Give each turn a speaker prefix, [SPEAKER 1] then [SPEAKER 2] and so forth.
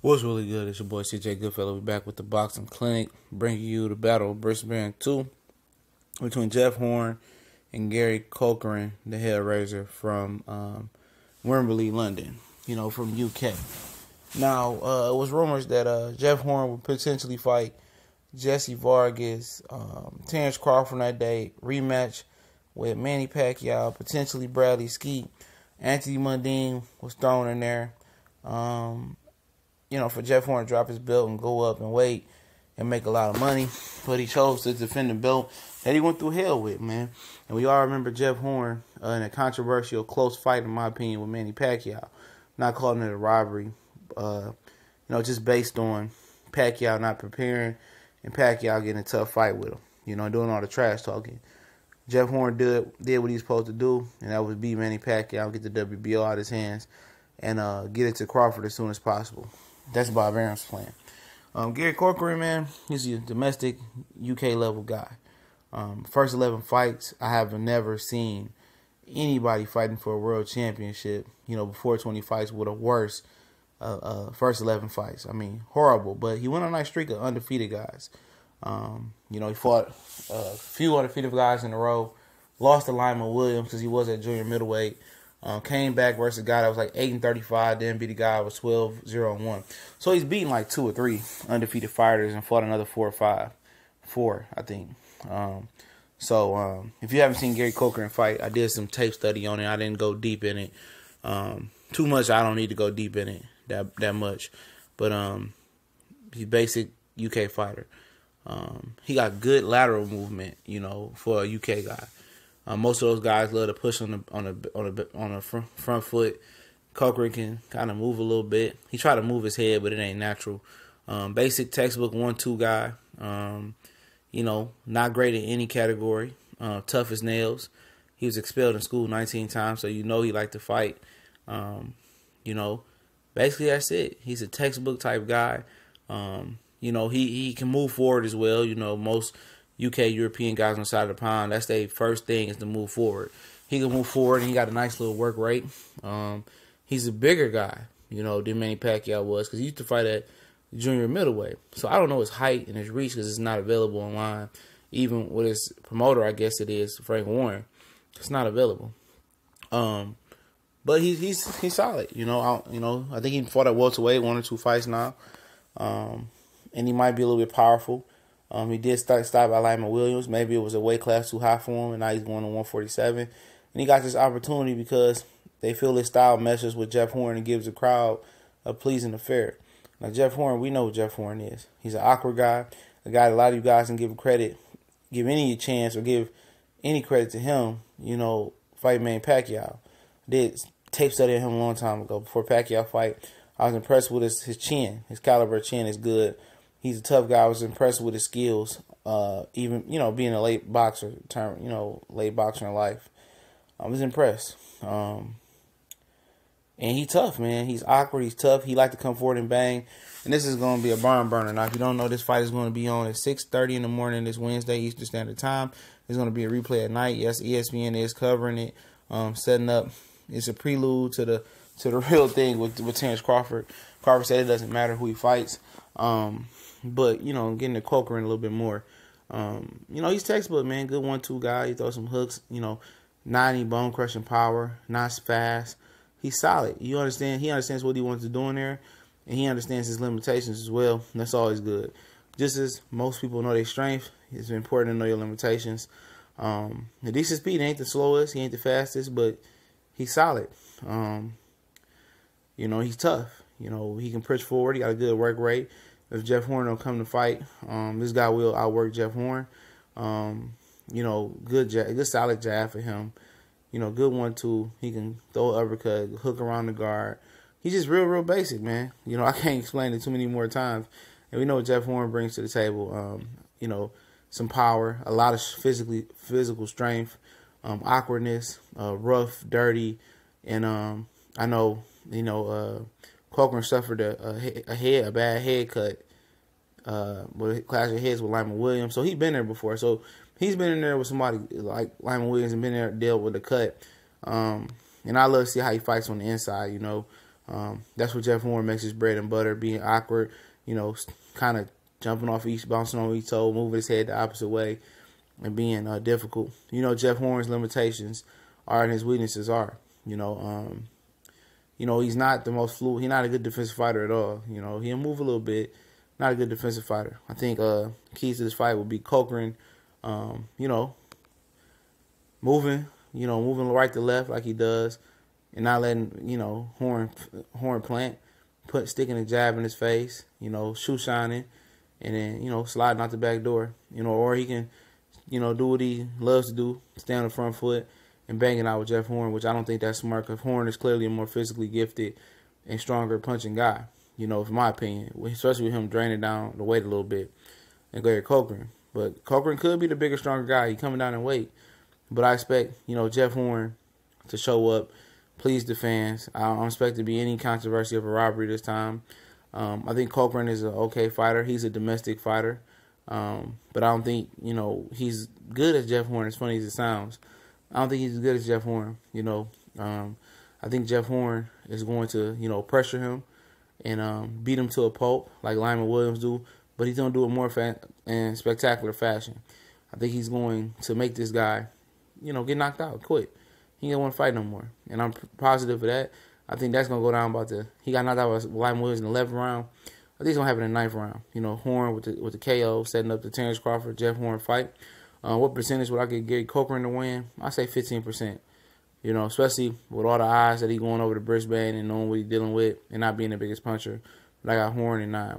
[SPEAKER 1] What's really good? It's your boy CJ Goodfellow. We're back with the Boxing Clinic, bringing you the battle of Brisbane 2 between Jeff Horn and Gary Corcoran, the Hellraiser from Wembley, London, from UK. Now, it was rumors that Jeff Horn would potentially fight Jesse Vargas, Terrence Crawford that day, rematch with Manny Pacquiao, potentially Bradley Skeet. Anthony Mundine was thrown in there. For Jeff Horn to drop his belt and go up and wait and make a lot of money. But he chose to defend the belt that he went through hell with, man. And we all remember Jeff Horn in a controversial, close fight, in my opinion, with Manny Pacquiao. Not calling it a robbery, just based on Pacquiao not preparing and Pacquiao getting a tough fight with him, doing all the trash talking. Jeff Horn did what he was supposed to do, and that was beat Manny Pacquiao, get the WBO out of his hands, and get it to Crawford as soon as possible. That's Barbarian's plan. Gary Corcoran, man, he's a domestic UK level guy. First 11 fights, I have never seen anybody fighting for a world championship, before 20 fights with a worse first 11 fights. I mean, horrible. But he went on a nice streak of undefeated guys. He fought a few undefeated guys in a row. Lost to Lyman Williams because he was at junior middleweight. Came back versus a guy that was like 8-35, then beat a guy that was 12-0-1. So he's beaten like 2 or 3 undefeated fighters and fought another 4 or 5. 4, I think. If you haven't seen Gary Corcoran fight, I did some tape study on it. I didn't go deep in it. Too much, I don't need to go deep in it that much. But he's basic UK fighter. He got good lateral movement, for a UK guy. Most of those guys love to push on the front foot. Corcoran can kind of move a little bit. He tried to move his head, but it ain't natural. Basic textbook 1-2 guy. Not great in any category. Tough as nails. He was expelled in school 19 times, so he liked to fight. Basically that's it. He's a textbook type guy. He can move forward as well. Most UK European guys on the side of the pond, that's their first thing is to move forward. He can move forward and he got a nice little work rate. He's a bigger guy, than Manny Pacquiao was because he used to fight at junior middleweight. So I don't know his height and his reach because it's not available online. Even with his promoter, I guess it is, Frank Warren. It's not available. But he's solid. I think he fought at welterweight 1 or 2 fights now. And he might be a little bit powerful. He did start by Lyman Williams. Maybe it was a weight class too high for him, and now he's going to 147. And he got this opportunity because they feel his style meshes with Jeff Horn and gives the crowd a pleasing affair. Now, Jeff Horn, we know what Jeff Horn is. He's an awkward guy, a guy a lot of you guys can give credit, give any chance or give any credit to him, fight Manny Pacquiao. Did tape study of him a long time ago before Pacquiao fight. I was impressed with his chin. His caliber of chin is good. He's a tough guy. I was impressed with his skills. Even, being a late boxer in life. I was impressed. And he's tough, man. He's awkward. He's tough. He like to come forward and bang. And this is going to be a barn burner. Now, if you don't know, this fight is going to be on at 6:30 in the morning this Wednesday, Eastern Standard Time. There's going to be a replay at night. Yes, ESPN is covering it, setting up. It's a prelude to the real thing with Terrence Crawford. Crawford said it doesn't matter who he fights. But, getting to Corcoran a little bit more. He's textbook, man. Good 1-2 guy. He throws some hooks, not any bone crushing power, not fast. He's solid. You understand? He understands what he wants to do in there, and he understands his limitations as well. And that's always good. Just as most people know their strength, it's important to know your limitations. The decent speed ain't the slowest, he ain't the fastest, but he's solid. He's tough. He can push forward. He got a good work rate. If Jeff Horn don't come to fight, this guy will outwork Jeff Horn. Good solid jab for him. Good 1-2. He can throw an uppercut, hook around the guard. He's just real basic, man. I can't explain it too many more times. And we know what Jeff Horn brings to the table. Some power, a lot of physical strength, awkwardness, rough, dirty, and I know, Corcoran suffered a bad head cut with a clash of heads with Lyman Williams. So he's been there before. So he's been in there with somebody like Lyman Williams and been there dealt with a cut. And I love to see how he fights on the inside, That's what Jeff Horn makes his bread and butter, being awkward, kind of jumping off each, bouncing on each toe, moving his head the opposite way, and being difficult. Jeff Horn's limitations are and his weaknesses are. He's not the most fluid. He's not a good defensive fighter at all. He'll move a little bit. Not a good defensive fighter. I think keys to this fight would be Corcoran, moving right to left like he does, and not letting Horn plant, sticking a jab in his face, shoe shining, and then sliding out the back door, or he can do what he loves to do, stay on the front foot and bang it out with Jeff Horn, which I don't think that's smart because Horn is clearly a more physically gifted and stronger punching guy, in my opinion, especially with him draining down the weight a little bit and Gary Corcoran. But Corcoran could be the bigger, stronger guy. He's coming down in weight. But I expect, Jeff Horn to show up, please the fans. I don't expect to be any controversy of a robbery this time. I think Corcoran is an okay fighter. He's a domestic fighter. But I don't think, he's good as Jeff Horn, as funny as it sounds. I don't think he's as good as Jeff Horn, I think Jeff Horn is going to, pressure him and beat him to a pulp like Lyman Williams do, but he's going to do it more in spectacular fashion. I think he's going to make this guy, get knocked out, quit. He ain't going to fight no more, and I'm positive of that. I think that's going to go down he got knocked out by Lyman Williams in the 11th round. I think it's going to happen in the 9th round. Horn with the KO, setting up the Terrence Crawford, Jeff Horn fight. What percentage would I get Gary Corcoran to win? I say 15%. Especially with all the odds that he going over to Brisbane and knowing what he's dealing with and not being the biggest puncher. But I got Horn in 9.